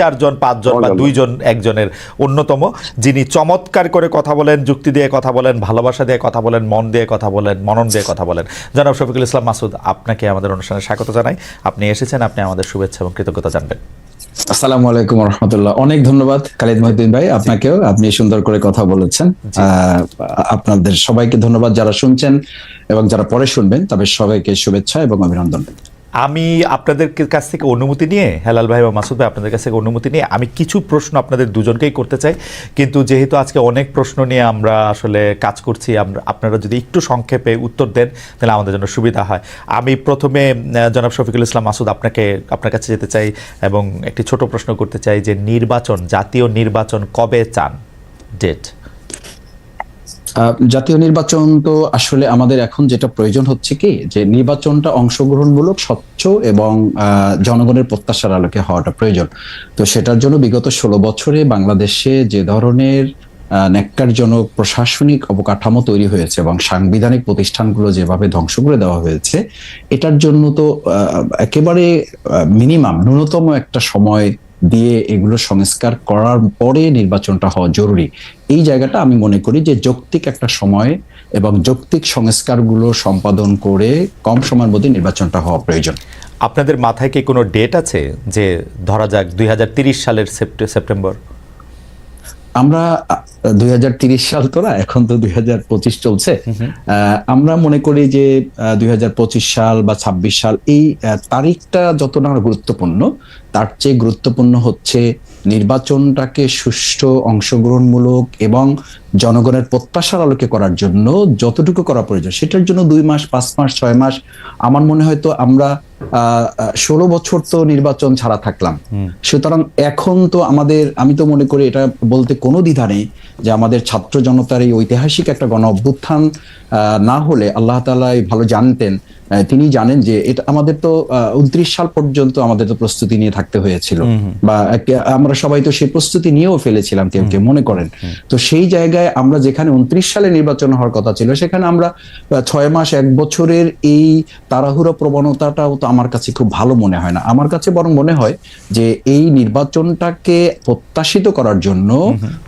চারজন, পাঁচজন বা দুইজন একজনের অন্যতম, যিনি চমৎকার করে কথা বলেন, যুক্তি দিয়ে কথা বলেন, ভালোবাসা দিয়ে কথা বলেন, মন দিয়ে কথা বলেন, মনন দিয়ে কথা বলেন। জনাব শফিকুল ইসলাম মাসুদ, আপনাকে আমাদের অনুষ্ঠানে স্বাগত জানাই। আপনি এসেছেন, আপনি আমাদের শুভেচ্ছা এবং কৃতজ্ঞতা জানবেন। আসসালামু আলাইকুম ওয়া রাহমাতুল্লাহ। অনেক ধন্যবাদ খালিদ মহিউদ্দিন ভাই, আপনাকেও। আপনি সুন্দর করে কথা বলেছেন। আপনাদের সবাইকে ধন্যবাদ, যারা শুনছেন এবং যারা পরে শুনবেন তাদের সবাইকে শুভেচ্ছা এবং অভিনন্দন। আমি আপনাদের কাছ থেকে অনুমতি নিয়ে, হেলাল ভাই বা মাসুদ ভাই, আপনাদের কাছ থেকে অনুমতি নিয়ে আমি কিছু প্রশ্ন আপনাদের দুজনকেই করতে চাই, কিন্তু যেহেতু আজকে অনেক প্রশ্ন নিয়ে আমরা আসলে কাজ করছি, আপনারা যদি একটু সংক্ষেপে উত্তর দেন তাহলে আমাদের জন্য সুবিধা হয়। আমি প্রথমে জনাব শফিকুল ইসলাম মাসুদ আপনার কাছে যেতে চাই এবং একটি ছোট প্রশ্ন করতে চাই যে জাতীয় নির্বাচন কবে চান, ডেট? জাতীয় নির্বাচন তো আসলে আমাদের এখন যেটা প্রয়োজন হচ্ছে কি, যে নির্বাচনটা অংশগ্রহণমূলক, স্বচ্ছ এবং জনগণের প্রত্যাশার আলোকে হওয়াটা প্রয়োজন। তো সেটার জন্য বিগত 16 বছরে বাংলাদেশে যে ধরনের ন্যাক্কারজনক প্রশাসনিক অবকাঠামো তৈরি হয়েছে এবং সাংবিধানিক প্রতিষ্ঠানগুলো যেভাবে ধ্বংস করে দেওয়া হয়েছে, এটার জন্য তো একেবারে মিনিমাম ন্যূনতম একটা সময় দিয়ে এগুলো সংস্কার করার পরে নির্বাচনটা হওয়া জরুরি। এই জায়গাটা আমি মনে করি যে যৌক্তিক একটা সময় এবং যৌক্তিক সংস্কারগুলো সম্পাদন করে কম সময়ের মধ্যে নির্বাচনটা হওয়া প্রয়োজন। আপনাদের মাথায় কি কোনো ডেট আছে, যে ধরা যাক 2030 সালের সেপ্টেম্বর? আমরা 2030 সাল তো না, এখন তো 2025 চলছে। আমরা মনে করি যে 2025 সাল বা 26 সাল, এই তারিখটা যত না গুরুত্বপূর্ণ, তার চেয়ে গুরুত্বপূর্ণ হচ্ছে নির্বাচনটাকে সুষ্ঠু, অংশগ্রহণমূলক এবং জনগণের প্রত্যাশার আলোকে করার জন্য যতটুকু করা প্রয়োজন, সেটার জন্য 2 মাস, 5 মাস, 6 মাস, আমার মনে হয় তো আমরা 16 বছর তো নির্বাচন ছাড়া থাকলাম। সুতরাং এখন তো আমাদের, আমি তো মনে করি এটা বলতে কোনো দ্বিধা নেই যে আমাদের ছাত্র জনতার এই ঐতিহাসিক একটা গণ অভ্যুত্থান না হলে, আল্লাহ তাআলা ভালো জানতেন, তিনি জানেন যে এটা আমাদের তো 29 সাল পর্যন্ত আমাদের তো প্রস্তুতি নিয়ে থাকতে হয়েছিল, বা আমরা সবাই তো সেই প্রস্তুতি নিয়েও ফেলেছিলাম, কেউ কেউ মনে করেন। তো সেই জায়গায় আমরা যেখানে 29 সালে নির্বাচন হওয়ার কথা ছিল, সেখানে আমরা 6 মাস, 1 বছরের এই তাড়াহুড়ো প্রবণতাটাও তো আমার কাছে খুব ভালো মনে হয় না। আমার কাছে বরং মনে হয় যে এই নির্বাচনটাকে প্রত্যাশিত করার জন্য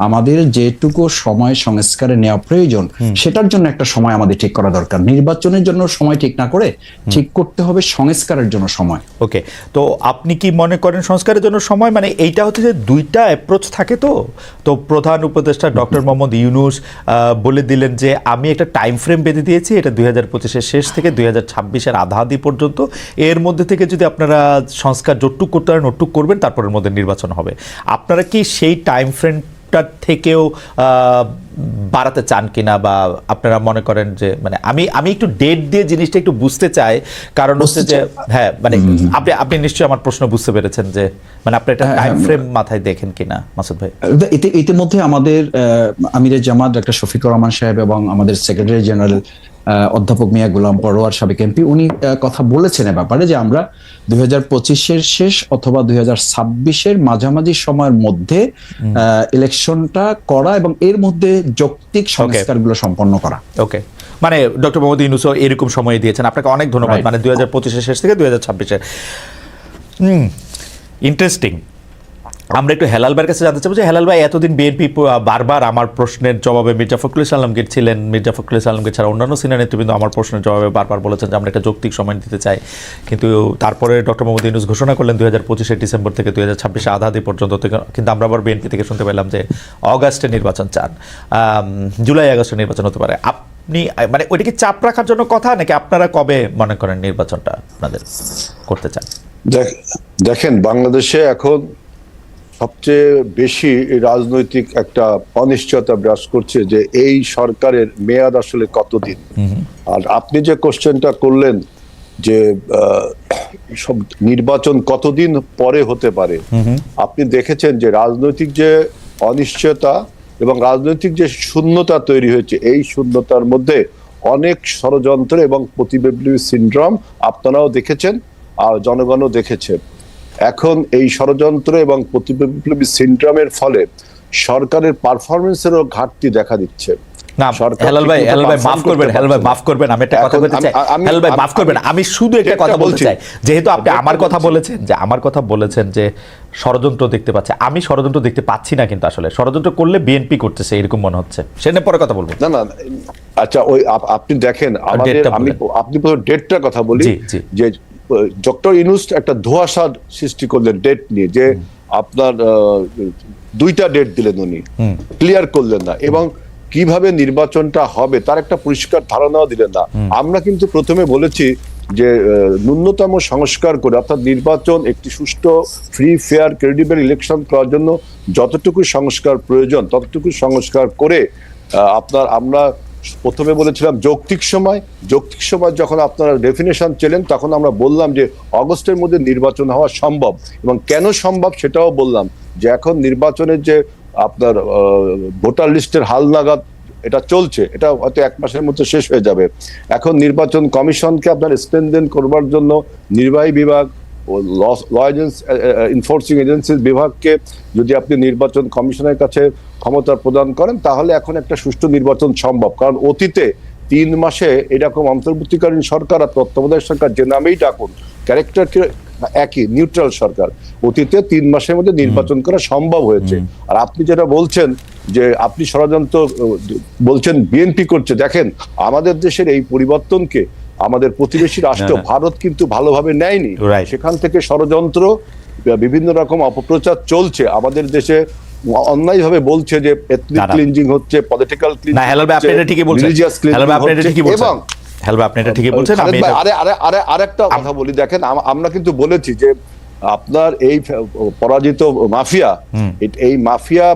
আমাদের যেটুকু সময় সংস্কারে নেওয়া প্রয়োজন, সেটার জন্য একটা সময় আমাদের ঠিক করা দরকার। নির্বাচনের জন্য সময় ঠিক না করে ঠিক করতে হবে সংস্কারের জন্য সময়। ওকে, তো আপনি কি মনে করেন সংস্কারের জন্য সময়, মানে এইটা হচ্ছে যে দুইটা অ্যাপ্রোচ থাকে। তো প্রধান উপদেষ্টা ডক্টর মোহাম্মদ ইউনূস বলে দিলেন যে আমি একটা টাইম ফ্রেম বেঁধে দিয়েছি, এটা 2025-এর শেষ থেকে 2026-এর আধাআধি পর্যন্ত, এর মধ্যে থেকে যদি আপনারা সংস্কার যতটুক করতে পারেন ওটুক করবেন, তারপরের মধ্যে নির্বাচন হবে। আপনারা কি সেই টাইম ফ্রেমটার থেকেও বাড়াতে চান কিনা, বা আপনারা মনে করেন যে, মানে আমি একটু ডেট দিয়ে জিনিসটা একটু বুঝতে চাই, কারণ হচ্ছে যে হ্যাঁ, মানে আপনি নিশ্চয়ই আমার প্রশ্ন বুঝতে পেরেছেন যে মানে আপনি একটা টাইম ফ্রেম মাথায় দেখেন কিনা মাসুদ ভাই? ইতিমধ্যে আমাদের আমিরে জামাত ডক্টর শফিকুর রহমান সাহেব এবং আমাদের সেক্রেটারি জেনারেল অধ্যাপক মিয়া গোলাম পরোয়ার, সাবেক এমপি, উনি কথা বলেছেন এ ব্যাপারে যে আমরা 2025-এর শেষ অথবা 2026-এর মাঝামাঝি সময়ের মধ্যে ইলেকশনটা করা এবং এর মধ্যে যৌক্তিক সংস্কারগুলো সম্পন্ন করা। ওকে, মানে ডক্টর মোহাম্মদ ইউনূসও এরকম সময় দিয়েছেন। আপনাকে অনেক ধন্যবাদ। মানে 2025-এর শেষ থেকে 2026-এর। ইন্টারেস্টিং। আমরা একটু হেলাল ভাইয়ের কাছে জানতে চাবো যে হেলাল ভাই, এতদিন বিএনপি বারবার আমার প্রশ্নের জবাবে মির্জা ফখরুল ইসলাম আলমগীর ছিলেন, মির্জা ফখরুল ইসলাম আলমগীর ছাড়া অন্যান্য সিনিয়র নেতৃবৃন্দ আমার প্রশ্নের জবাবে বারবার বলেছেন যে আমরা একটা যৌক্তিক সময় দিতে চাই, কিন্তু তারপরে ডক্টর মোহাম্মদ ইউনূস ঘোষণা করলেন 2025-এর ডিসেম্বর থেকে 2026-এর আধাআধি পর্যন্ত। কিন্তু আমরা আবার বিএনপি থেকে শুনতে পেলাম যে অগাস্টে নির্বাচন চান, জুলাই আগস্টে নির্বাচন হতে পারে। আপনি মানে ওইটা কি চাপ রাখার জন্য কথা, নাকি আপনারা কবে মনে করেন নির্বাচনটা আপনাদের করতে চান? দেখেন, বাংলাদেশে এখন সবচেয়ে বেশি রাজনৈতিক একটা অনিশ্চয়তা বিরাজ করছে যে এই সরকারের মেয়াদ আসলে কতদিন। আর আপনি যে কোশ্চেনটা করলেন যে সব নির্বাচন কতদিন পরে হতে পারে, আপনি দেখেছেন যে রাজনৈতিক যে অনিশ্চয়তা এবং রাজনৈতিক যে শূন্যতা তৈরি হয়েছে, এই শূন্যতার মধ্যে অনেক ষড়যন্ত্র এবং প্রতিবিপ্লবী সিনড্রোম আপনারাও দেখেছেন আর জনগণও দেখেছে। এখন এই ষড়যন্ত্র এবং প্রতিবিপ্লবী সিনড্রোমের ফলে সরকারের পারফরমেন্সেরও ঘাটতি দেখা দিচ্ছে। না হেলাল ভাই মাফ করবেন, হেলাল ভাই মাফ করবেন, আমি একটা কথা বলতে চাই, হেলাল ভাই মাফ করবেন, আমি শুধু একটা কথা বলতে চাই, যেহেতু আপনি আমার কথা বলেছেন যে ষড়যন্ত্র দেখতে পাচ্ছে, আমি ষড়যন্ত্র দেখতে পাচ্ছি না, কিন্তু আসলে ষড়যন্ত্র করলে বিএনপি করতেছে এরকম মনে হচ্ছে, সেটা পরে কথা বলবো। না, আচ্ছা, ওই আপনি দেখেন আমাদের, আপনি ডেটটার কথা বলি, যে ডক্টর ইউনূস একটা ধোঁয়াশা সৃষ্টি করলেন ডেট নিয়ে, যে আপনার 2টা ডেট দিলেন উনি, ক্লিয়ার করলেন না, এবং কিভাবে নির্বাচনটা হবে তার একটা পরিষ্কার ধারণাও দিলেন না। আমরা কিন্তু প্রথমে বলেছি যে ন্যূনতম সংস্কার করে, অর্থাৎ নির্বাচন একটি সুষ্ঠু, ফ্রি, ফেয়ার, ক্রেডিবল ইলেকশন করার জন্য যতটুকু সংস্কার প্রয়োজন ততটুকু সংস্কার করে আমরা প্রথমে বলেছিলাম যৌক্তিক সময় যখন আপনারা ডেফিনেশন ছিলেন, তখন আমরা বললাম যে অগস্টের মধ্যে নির্বাচন হওয়া সম্ভব, এবং কেন সম্ভব সেটাও বললাম, যে এখন নির্বাচনের যে আপনার ভোটার লিস্টের হালনাগাদ এটা চলছে, এটা হয়তো 1 মাসের মধ্যে শেষ হয়ে যাবে। এখন নির্বাচন কমিশনকে আপনার স্ট্রেনথেন করবার জন্য নির্বাহী বিভাগ ও ল এনফোর্সিং এজেন্সির বিভাগকে যদি আপনি নির্বাচন কমিশনের কাছে ক্ষমতা প্রদান করেন, তাহলে এখন একটা সুষ্ঠু নির্বাচন সম্ভব। কারণ অতীতে 3 মাসে এরকম অন্তর্বর্তীকালীন সরকার আর তত্ত্বাবধায়ক সরকার, যে নামেই ডাকুন, ক্যারেক্টার একই, নিউট্রাল সরকার, অতীতে 3 মাসের মধ্যে নির্বাচন করা সম্ভব হয়েছে। আর আপনি যেটা বলছেন যে আপনি ষড়যন্ত্র বলছেন বিএনপি করছে, দেখেন আমাদের দেশের এই পরিবর্তনকে আমাদের প্রতিবেশী রাষ্ট্র ভারত কিন্তু ভালোভাবে নেয়নি, সেখান থেকে ষড়যন্ত্র, বিভিন্ন রকম অপপ্রচার চলছে আমাদের দেশে, অন্যায়ভাবে বলছে যে এথনিক ক্লিনজিং হচ্ছে, পলিটিক্যাল ক্লিনজিং, না হেলাল ভাই আপনি এটা ঠিকই বলছেন, হেলাল ভাই আপনি এটা ঠিকই বলছেন, এবং হেলাল ভাই আপনি এটা ঠিকই বলছেন। আমি আরেকটা কথা বলি, দেখেন আমরা কিন্তু বলেছি যে আপনার এই পরাজিত মাফিয়া, এই মাফিয়া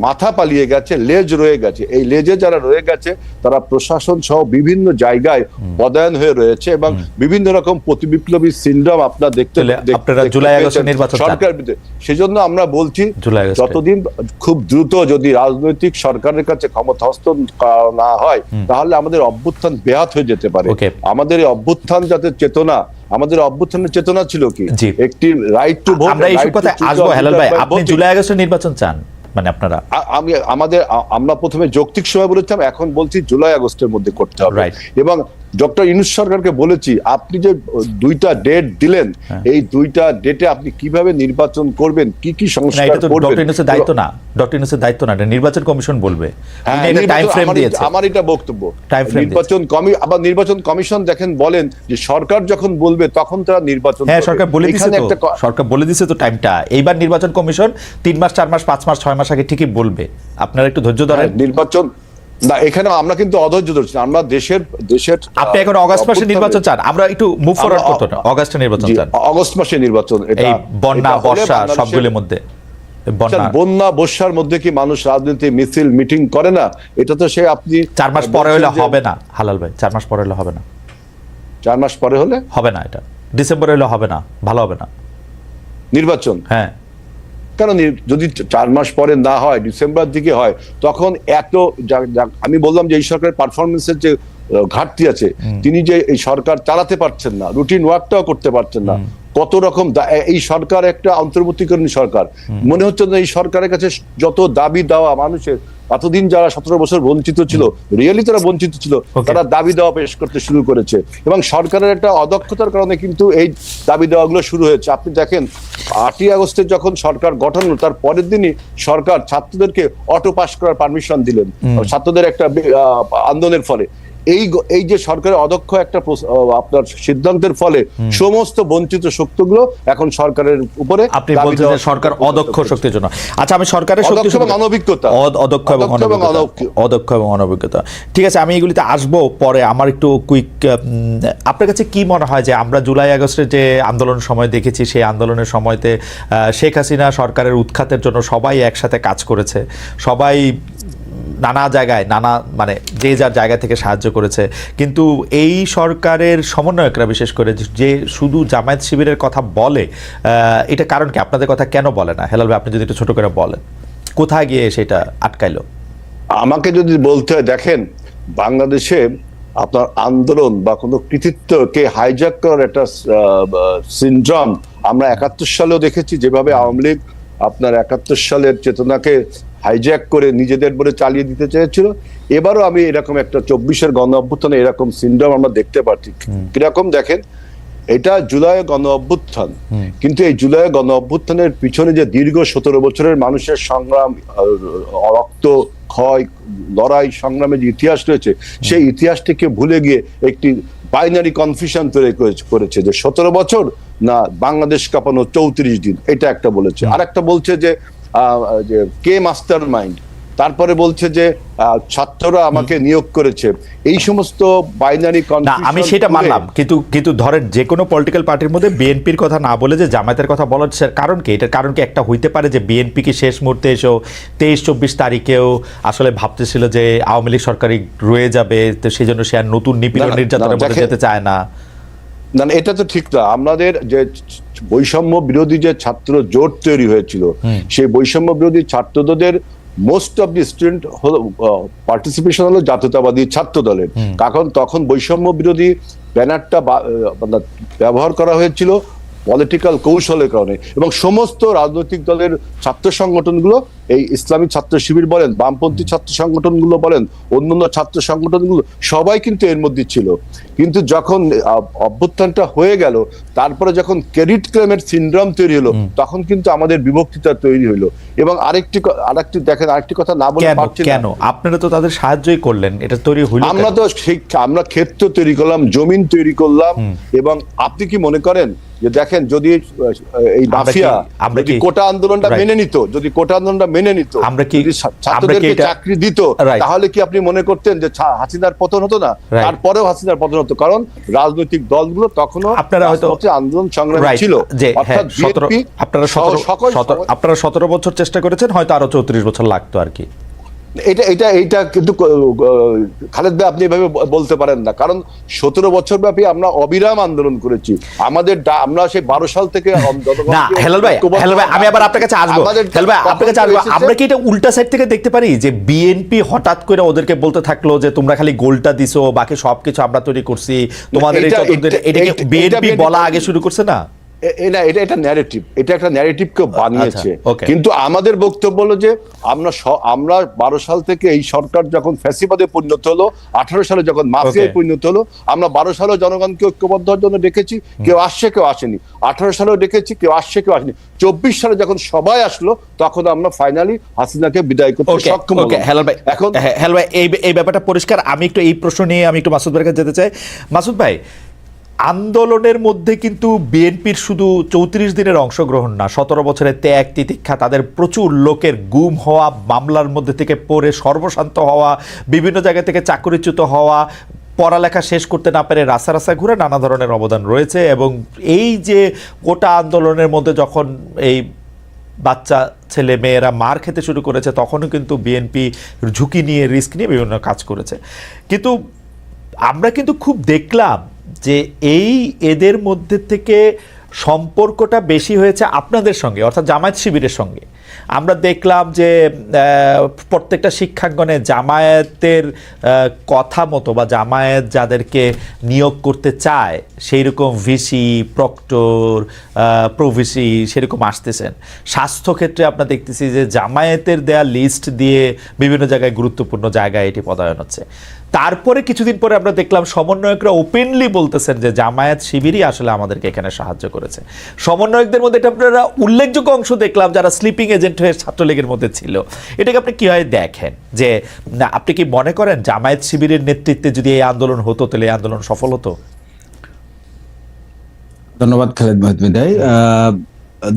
মাথা পালিয়ে গেছে, লেজ রয়ে গেছে, এই লেজে যারা রয়ে গেছে তারা প্রশাসন সহ বিভিন্ন জায়গায় পদায়ন হয়ে রয়েছে, এবং বিভিন্ন রকম প্রতিবিপ্লবী সিনড্রোম আপনার দেখতে জুলাই আগস্টের নির্বাচন সরকার, সেজন্য আমরা বলছি যতদিন খুব দ্রুত যদি রাজনৈতিক সরকারের কাছে ক্ষমতা হস্তান্তর না হয়, তাহলে আমাদের অভ্যুত্থান ব্যাহত হয়ে যেতে পারে। আমাদের এই অভ্যুত্থান যাতে চেতনা, আমাদের অভ্যুত্থানের চেতনা ছিল কি, একটি রাইট টু ভোট। আমরা এই কথা আসবো হেলাল ভাই, আপনি জুলাই আগস্টের নির্বাচন চান, মানে আপনারা? আমরা প্রথমে যৌক্তিক সময় বলেছিলাম, এখন বলছি জুলাই আগস্টের মধ্যে করতে হবে, এবং ডক্টর ইউনূস সরকারকে বলেছি আপনি যে 2টা ডেট দিলেন, এই 2টা ডেটে আপনি কিভাবে নির্বাচন করবেন, কি কি সংস্কার করবেন, ডক্টর ইউনূসের দায়িত্ব না, ডক্টর ইউনূসের দায়িত্ব না, এটা নির্বাচন কমিশন বলবে। টাইম ফ্রেম দিয়েছে, আমার এটা বক্তব্য, নির্বাচন কমিশন দেখেন বলেন যে সরকার যখন বলবে তখন তারা নির্বাচন, হ্যাঁ সরকার বলে দিয়েছে তো, সরকার বলে দিয়েছে তো টাইমটা। এইবার নির্বাচন কমিশন 3 মাস 4 মাস 5 মাস 6 মাস আগে ঠিকই বলবে, আপনারা একটু ধৈর্য ধরেন। নির্বাচন না, এখানে আমরা কিন্তু অধৈর্য ধরছি, আমরা দেশের আপনি এখন অগস্ট মাসে নির্বাচন চান, আমরা একটু মুভ ফরওয়ার্ড করতে না, অগস্টে নির্বাচন চান, অগস্ট মাসে নির্বাচন, এটা বন্যা বর্ষা সবগুলোর মধ্যে, বন্যা বর্ষার মধ্যে কি মানুষ রাজনীতি মিছিল মিটিং করে না? এটা তো সে আপনি 4 মাস পরে হলে হবে না হালাল ভাই, 4 মাস পরে হলে হবে না, 4 মাস পরে হলে হবে না, এটা ডিসেম্বরে হলে হবে না, ভালো হবে না নির্বাচন। হ্যাঁ, কারণ যদি 4 মাস পরে না হয়, ডিসেম্বর দিকে হয়, তখন এত, আমি বললাম যে এই সরকারের পারফরমেন্সের যে ঘাটতি আছে, তিনি যে এই সরকার চালাতে পারছেন না, রুটিন ওয়ার্কটাও করতে পারছেন না, কত রকম এই সরকার একটা অন্তর্বর্তীকালীন সরকার, মনে হচ্ছে না এই সরকারের কাছে যত দাবি দেওয়া মানুষের, এতদিন যারা 17 বছর বঞ্চিত ছিল, রিয়েলি তারা বঞ্চিত ছিল, তারা দাবি দেওয়া পেশ করতে শুরু করেছে, এবং সরকারের একটা অদক্ষতার কারণে কিন্তু এই দাবি দেওয়াগুলো শুরু হয়েছে। আপনি দেখেন 8ই আগস্টে যখন সরকার গঠন হলো, তার পরের দিনই সরকার ছাত্রদেরকে অটো পাস করার পারমিশন দিলেন, ছাত্রদের একটা আন্দোলনের ফলে। এই যে সরকারের অদক্ষ একটা আপনার সিদ্ধান্তের ফলে সমস্ত বঞ্চিত শক্তিগুলো এখন সরকারের উপরে, আপনি বলছেন যে সরকার অদক্ষ শক্তির জন্য। আচ্ছা, আমি সরকারের শক্তি এবং অনভিজ্ঞতা, অদক্ষ এবং অনভিজ্ঞতা, ঠিক আছে, আমি এগুলিতে আসবো পরে। আমার একটু কুইক, আপনার কাছে কি মনে হয় যে আমরা জুলাই আগস্টের যে আন্দোলনের সময় দেখেছি, সেই আন্দোলনের সময়তে শেখ হাসিনা সরকারের উৎখাতের জন্য সবাই একসাথে কাজ করেছে, সবাই নানা জায়গায় মানে যে যার জায়গা থেকে সাহায্য করেছে, কিন্তু এই সরকারের সমন্বয়করা বিশেষ করে যে শুধু জামায়াত শিবিরের কথা বলে, এটা কারণ কি, আপনাদের কথা কেন বলে না? হেলাল ভাই, আপনি যদি একটু ছোট করে বলেন, কোথায় গিয়ে সেটা আটকাইলো? আমাকে যদি বলতে হয়, দেখেন বাংলাদেশে আপনার আন্দোলন বা কোনো কৃতিত্বকে হাইজ্যাক করার একটা সিনড্রোম আমরা 71 সালেও দেখেছি, যেভাবে আওয়ামী লীগ আপনার 71 সালের চেতনাকে হাইজ্যাক করে নিজেদের বলে চালিয়ে দিতে চেয়েছিল। এবারও আমি এরকম একটা 24-এর গণ অভ্যুত্থানে এরকম সিনড্রোম আমরা দেখতে পাচ্ছি। কিরকম দেখেন, এটা জুলাই গণ অভ্যুত্থান, কিন্তু এই জুলাই গণ অভ্যুত্থানের পিছনে যে দীর্ঘ 17 বছরের মানুষের সংগ্রাম, রক্ত ক্ষয়, লড়াই সংগ্রামের যে ইতিহাস রয়েছে, সেই ইতিহাসটিকে ভুলে গিয়ে একটি বাইনারি কনফিউশন তৈরি করেছে যে 17 বছর না বাংলাদেশ কাঁপানো 34 দিন, এটা একটা বলেছে। আর একটা বলছে যে কে মাস্টার মাইন্ড, তারপরে বলছে যে ছাত্ররা আমাকে নিয়োগ করেছে। এই সমস্ত বাইনারি কনফিউশন, আমি সেটা মানলাম, কিন্তু ধরেন যে কোনো পলিটিক্যাল পার্টির মধ্যে বিএনপির কথা না বলে যে জামায়াতের কথা বলার কারণ কি? এটার কারণ কি একটা হইতে পারে যে বিএনপি কি শেষ মুহূর্তে এসেও 23-24 তারিখেও আসলে ভাবতেছিল যে আওয়ামী লীগ সরকারই রয়ে যাবে, তো সেই জন্য সে আর নতুন নিপীড়ন নির্যাতনের মধ্যে যেতে চায় না? না, এটা তো ঠিক না। আমাদের যে বৈষম্য বিরোধী যে ছাত্র জোট তৈরি হয়েছিল, সেই বৈষম্য বিরোধী ছাত্রদের most of the student participation হলো জাতীয়তাবাদী ছাত্র দলের। কারণ তখন বৈষম্য বিরোধী ব্যানারটা ব্যবহার করা হয়েছিল পলিটিক্যাল কৌশলের কারণে, এবং সমস্ত রাজনৈতিক দলের ছাত্র সংগঠনগুলো, এই ইসলামী ছাত্র শিবির বলেন, বামপন্থী ছাত্র সংগঠনগুলো বলেন, অন্যান্য ছাত্র সংগঠনগুলো, সবাই কিন্তু এর মধ্যে ছিল। কিন্তু যখন অভ্যুত্থানটা হয়ে গেল, তারপরে যখন ক্রেডিট ক্লেমের সিনড্রোম তৈরি হলো, তখন কিন্তু আমাদের বিভক্তিটা তৈরি হলো। এবং আরেকটি দেখেন, আরেকটি কথা না বলে পারছি না, কেন আপনারা তো তাদের সাহায্যই করলেন, এটা তৈরি হলো। আমরা ক্ষেত্র তৈরি করলাম, জমিন তৈরি করলাম। এবং আপনি কি মনে করেন যে দেখেন, যদি এই মাফিয়া কোটা আন্দোলনটা মেনে নিত, যদি কোটা আন্দোলনটা মেনে নিত, ছাত্রদেরকে চাকরি দিত, তাহলে কি আপনি মনে করতেন যে হাসিনার পতন হতো না? তারপরেও হাসিনার পতন হতো, কারণ রাজনৈতিক দলগুলো তখনও আপনারা হয়তো আন্দোলন সংগ্রামী ছিল। অর্থাৎ বিএনপি আপনারা 17 বছর চেষ্টা করেছেন, হয়তো আরো 34 বছর লাগতো আর কি। এটা কিন্তু খালেদ ভাই, আপনি এভাবে বলতে পারেন না, কারণ 17 বছর ব্যাপী আমরা অবিরাম আন্দোলন করেছি। আমরা সেই 12 সাল থেকে হেলাল ভাই, আমি আবার আপনার কাছে আসবো। হেলাল ভাই, আপনার কাছে আসবো। আমরা কি এটা উল্টা সাইড থেকে দেখতে পারি যে বিএনপি হঠাৎ করে ওদেরকে বলতে থাকলো যে তোমরা খালি গোলটা দিছো, বাকি সবকিছু আমরা তৈরি করছি, তোমাদের এটা কি বিএনপি বলা আগে শুরু করছে না? এটা ন্যারেটিভ, এটা একটা ন্যারেটিভ কেউ বানিয়েছে। কিন্তু আমাদের বক্তব্য হলো যে আমরা 12 সাল থেকে এই সরকার যখন ফ্যাসিবাদে পরিণত হলো, 18 সালে যখন মাফিয়ায় পরিণত হলো, আমরা 12 সালে জনগণকে ঐক্যবদ্ধ হওয়ার জন্য ডেকেছি, কেউ আসছে কেউ আসেনি। 18 সালেও ডেকেছি, কেউ আসছে কেউ আসেনি। 24 সালে যখন সবাই আসলো, তখন আমরা ফাইনালি হাসিনাকে বিদায় করতে সক্ষম হলাম। এখন হেলাল ভাই, এই ব্যাপারটা পরিষ্কার। আমি একটু এই প্রশ্ন নিয়ে আমি একটু মাসুদ ভাইয়ের কাছে যেতে চাই। মাসুদ ভাই, আন্দোলনের মধ্যে কিন্তু বিএনপির শুধু 34 দিনের অংশগ্রহণ না, 17 বছরের ত্যাগ তিতিক্ষা, তাদের প্রচুর লোকের গুম হওয়া, মামলার মধ্যে থেকে পড়ে সর্বশান্ত হওয়া, বিভিন্ন জায়গা থেকে চাকরিচ্যুত হওয়া, পড়ালেখা শেষ করতে না পেরে রাস্তা ঘুরে নানা ধরনের অবদান রয়েছে। এবং এই যে কোটা আন্দোলনের মধ্যে যখন এই বাচ্চা ছেলে মেয়েরা মার খেতে শুরু করেছে, তখনও কিন্তু বিএনপি ঝুঁকি নিয়ে, রিস্ক নিয়ে বিভিন্ন কাজ করেছে। কিন্তু আমরা কিন্তু খুব দেখলাম যে এদের মধ্যে থেকে সম্পর্কটা বেশি হয়েছে আপনাদের সঙ্গে, অর্থাৎ জামায়াত শিবিরের সঙ্গে। আমরা দেখলাম যে প্রত্যেকটা শিক্ষাঙ্গনে জামায়াতের কথা মতো বা জামায়াত যাদেরকে নিয়োগ করতে চায় সেই রকম ভিসি, প্রক্টর, প্রভিসি সেরকম আসতেছেন। স্বাস্থ্যক্ষেত্রে আমরা দেখতেছি যে জামায়াতের দেয়া লিস্ট দিয়ে বিভিন্ন জায়গায় গুরুত্বপূর্ণ জায়গায় এটি পদায়ন হচ্ছে। তারপরে কিছুদিন পরে আমরা দেখলাম সমন্বয়করা ওপেনলি বলতেছেন যে জামায়াত শিবিরই আসলে আমাদেরকে এখানে সাহায্য করেছে। সমন্বয়কদের মধ্যে এটা আপনারা উল্লেখযোগ্য অংশ দেখলাম যারা স্লিপিং এজেন্ট হয়ে ছাত্রলীগের মধ্যে ছিল। এটাকে আপনি কিভাবে দেখেন? যে না, আপনি কি মনে করেন জামায়াত শিবিরের নেতৃত্বে যদি এই আন্দোলন হতো তাহলে এই আন্দোলন সফল হতো? ধন্যবাদ খালেদ মহিউদ্দিন।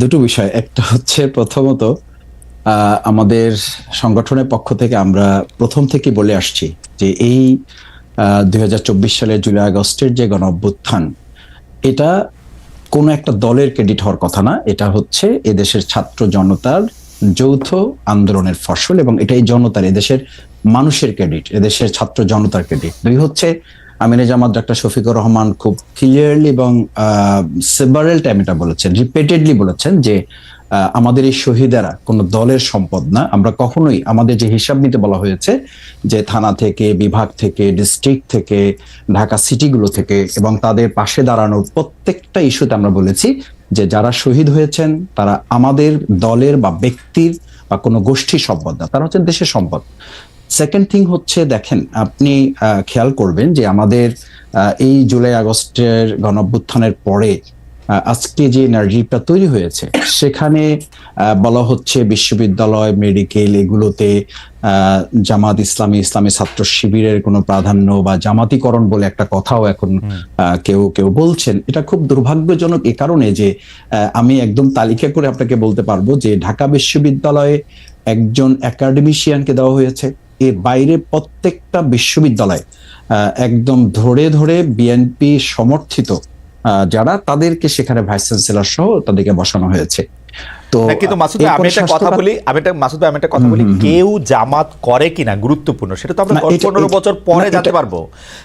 দুটো বিষয়, একটা হচ্ছে প্রথমত আমাদের সংগঠনের পক্ষ থেকে আমরা প্রথম থেকে বলে আসছি যে এই 2024 সালের জুলাই আগস্টের যে গণঅভ্যুত্থান, এটা কোনো একটা দলের ক্রেডিট হওয়ার কথা না। এটা হচ্ছে এদেশের ছাত্র জনতার যৌথ আন্দোলনের ফসল, এবং এটাই জনতার, এদেশের মানুষের ক্রেডিট, এদেশের ছাত্র জনতার ক্রেডিট। দুই হচ্ছে আমিরে জামাত ডাক্তার শফিকুর রহমান খুব ক্লিয়ারলি এবং সেভারাল টাইম এটা বলেছেন, রিপিটেডলি বলেছেন যে আমাদের এই শহীদেরা কোনো দলের সম্পদ না। আমরা কখনোই আমাদের যে হিসাব নিতে বলা হয়েছে যে থানা থেকে, বিভাগ থেকে, ডিস্ট্রিক্ট থেকে, ঢাকা সিটিগুলো থেকে, এবং তাদের পাশে দাঁড়ানোর প্রত্যেকটা ইস্যুতে আমরা বলেছি যে যারা শহীদ হয়েছেন তারা আমাদের দলের বা ব্যক্তির বা কোনো গোষ্ঠীর সম্পদ না, তারা হচ্ছেন দেশের সম্পদ। সেকেন্ড থিং হচ্ছে, দেখেন আপনি খেয়াল করবেন যে আমাদের এই জুলাই আগস্টের গণঅভ্যুত্থানের পরে আজকে যে নার্জিপটা তৈরি হয়েছে সেখানে বলা হচ্ছে বিশ্ববিদ্যালয়, মেডিকেল এগুলোতে জামাত ইসলামী, ইসলামী ছাত্র শিবিরের কোনো প্রাধান্য বা জামাতিকরণ বলে একটা কথাও এখন কেউ কেউ বলছেন। এটা খুব দুর্ভাগ্যজনক এ কারণে যে আমি একদম তালিকা করে আপনাকে বলতে পারবো যে ঢাকা বিশ্ববিদ্যালয়ে একজন একাডেমিশিয়ানকে দেওয়া হয়েছে, এর বাইরে প্রত্যেকটা বিশ্ববিদ্যালয় একদম ধরে ধরে বিএনপি সমর্থিত যারা, তাদেরকে সেখানে ভাইস চ্যান্সেলর সহ তাদেরকে বসানো হয়েছে। তো কিন্তু মাসুদ ভাই, আমি একটা কথা বলি, কেউ জামাত করে কিনা গুরুত্বপূর্ণ, সেটা তো আমরা 15 বছর পরে জানতে পারবো।